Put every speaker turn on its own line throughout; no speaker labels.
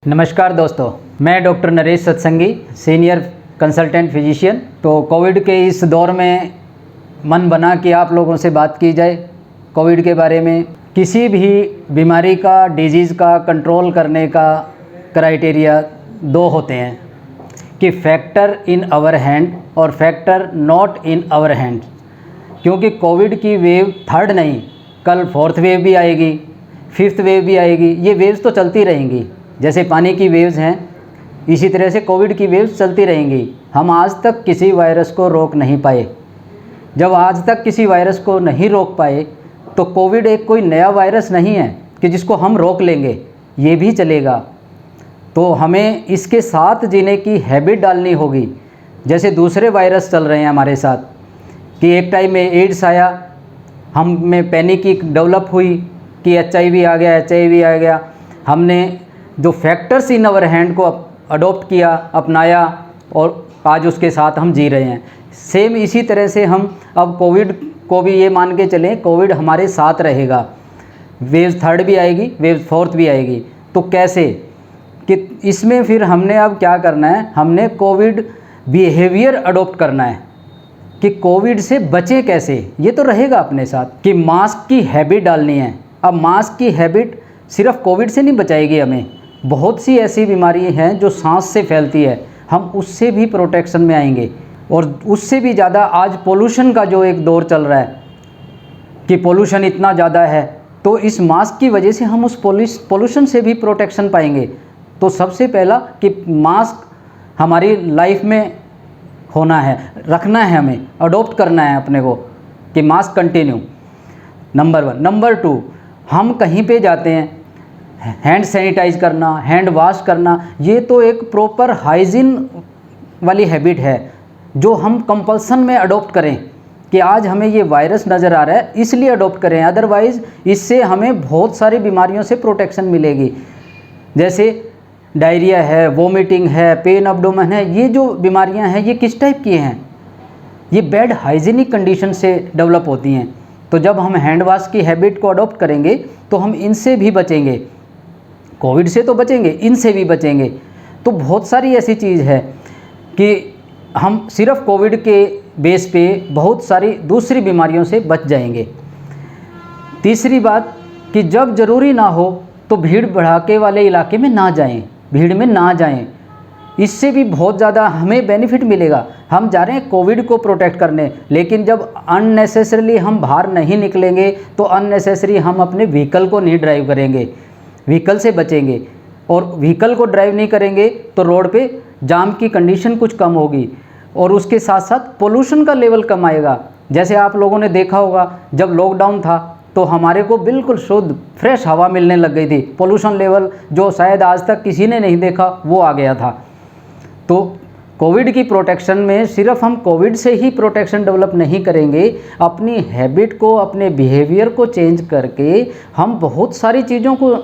नमस्कार दोस्तों, मैं doctor Naresh Satsangi, senior consultant physician. तो कोविड के इस दौर में मन बना कि आप लोगों से बात की जाए कोविड के बारे में। किसी भी बीमारी का, डिजीज़ का कंट्रोल करने का क्राइटेरिया दो होते हैं कि फैक्टर इन आवर हैंड और factor not in our hand. क्योंकि कोविड की वेव थर्ड नहीं, कल फोर्थ वेव भी आएगी, फिफ्थ वेव भी आएगी। ये वेव्स तो चलती रहेंगी, जैसे पानी की वेव्स हैं इसी तरह से कोविड की वेव्स चलती रहेंगी। हम आज तक किसी वायरस को रोक नहीं पाए। जब आज तक किसी वायरस को नहीं रोक पाए तो कोविड एक कोई नया वायरस नहीं है कि जिसको हम रोक लेंगे, ये भी चलेगा। तो हमें इसके साथ जीने की हैबिट डालनी होगी। जैसे दूसरे वायरस चल रहे हैं हमारे साथ कि एक टाइम में एड्स आया, हम में पैनिक डेवलप हुई कि HIV आ गया। हमने जो फैक्टर्स इन आवर हैंड को अडॉप्ट किया, अपनाया और आज उसके साथ हम जी रहे हैं। सेम इसी तरह से हम अब कोविड को भी ये मान के चलें, कोविड हमारे साथ रहेगा। वेव थर्ड भी आएगी, वेव फोर्थ भी आएगी। तो कैसे कि इसमें फिर हमने अब क्या करना है, हमने कोविड बिहेवियर अडॉप्ट करना है कि कोविड से बचें कैसे। ये तो रहेगा अपने साथ कि मास्क की हैबिट डालनी है। अब मास्क की हैबिट सिर्फ कोविड से नहीं बचाएगी हमें, बहुत सी ऐसी बीमारी हैं जो सांस से फैलती है, हम उससे भी प्रोटेक्शन में आएंगे। और उससे भी ज़्यादा आज पोल्यूशन का जो एक दौर चल रहा है कि पोल्यूशन इतना ज़्यादा है, तो इस मास्क की वजह से हम उस पोल्यूशन से भी प्रोटेक्शन पाएंगे। तो सबसे पहला कि मास्क हमारी लाइफ में होना है, रखना है, हमें अडॉप्ट करना है अपने को कि मास्क कंटिन्यू, नंबर 1। नंबर 2, हम कहीं पे जाते हैं, हैंड सैनिटाइज करना, हैंड वॉश करना, ये तो एक प्रॉपर हाइजीन वाली हैबिट है जो हम कंपल्सन में अडॉप्ट करें कि आज हमें ये वायरस नज़र आ रहा है इसलिए अडॉप्ट करें। अदरवाइज़ इससे हमें बहुत सारी बीमारियों से प्रोटेक्शन मिलेगी। जैसे डायरिया है, वोमिटिंग है, पेन एब्डोमेन है, ये जो बीमारियां हैं ये किस टाइप की हैं? ये बैड हाइजीनिक कंडीशन से डेवलप होती हैं। तो जब हम हैंड वॉश की हैबिट को अडॉप्ट करेंगे तो हम इनसे भी बचेंगे, कोविड से तो बचेंगे, इनसे भी बचेंगे। तो बहुत सारी ऐसी चीज़ है कि हम सिर्फ कोविड के बेस पे बहुत सारी दूसरी बीमारियों से बच जाएंगे। तीसरी बात कि जब ज़रूरी ना हो तो भीड़ भड़ाके वाले इलाके में ना जाएं, भीड़ में ना जाएं। इससे भी बहुत ज़्यादा हमें बेनिफिट मिलेगा। हम जा रहे हैं कोविड को प्रोटेक्ट करने, लेकिन जब अननेसेसरीली हम बाहर नहीं निकलेंगे तो अननेसेसरी हम अपने व्हीकल को नहीं ड्राइव करेंगे, व्हीकल से बचेंगे। और व्हीकल को ड्राइव नहीं करेंगे तो रोड पे जाम की कंडीशन कुछ कम होगी और उसके साथ साथ पोल्यूशन का लेवल कम आएगा। जैसे आप लोगों ने देखा होगा जब लॉकडाउन था तो हमारे को बिल्कुल शुद्ध फ्रेश हवा मिलने लग गई थी। पोल्यूशन लेवल जो शायद आज तक किसी ने नहीं देखा वो आ गया था। तो कोविड की प्रोटेक्शन में सिर्फ हम कोविड से ही प्रोटेक्शन डेवलप नहीं करेंगे, अपनी हैबिट को, अपने बिहेवियर को चेंज करके हम बहुत सारी चीज़ों को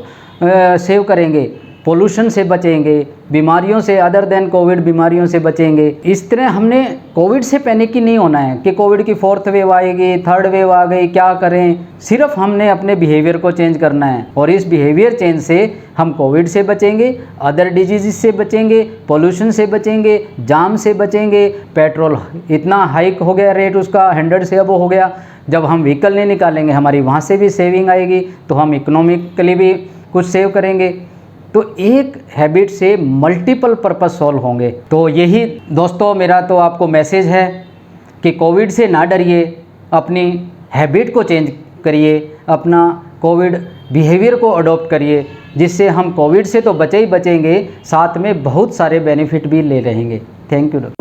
सेव करेंगे, पोल्यूशन से बचेंगे, बीमारियों से, अदर देन कोविड बीमारियों से बचेंगे। इस तरह हमने कोविड से पैनिक ही नहीं होना है कि कोविड की फोर्थ वेव आएगी, थर्ड वेव आ गई, क्या करें। सिर्फ हमने अपने बिहेवियर को चेंज करना है और इस बिहेवियर चेंज से हम कोविड से बचेंगे, अदर डिजीज़ से बचेंगे, पोल्यूशन से बचेंगे, जाम से बचेंगे। पेट्रोल इतना हाइक हो गया, रेट उसका 100 से अब हो गया। जब हम व्हीकल नहीं निकालेंगे हमारी वहाँ से भी सेविंग आएगी, तो हम इकोनॉमिकली भी कुछ सेव करेंगे। तो एक हैबिट से मल्टीपल पर्पस सॉल्व होंगे। तो यही दोस्तों मेरा तो आपको मैसेज है कि कोविड से ना डरिए, अपनी हैबिट को चेंज करिए, अपना कोविड बिहेवियर को अडॉप्ट करिए, जिससे हम कोविड से तो बचे ही बचेंगे, साथ में बहुत सारे बेनिफिट भी ले रहेंगे। Thank you doctor.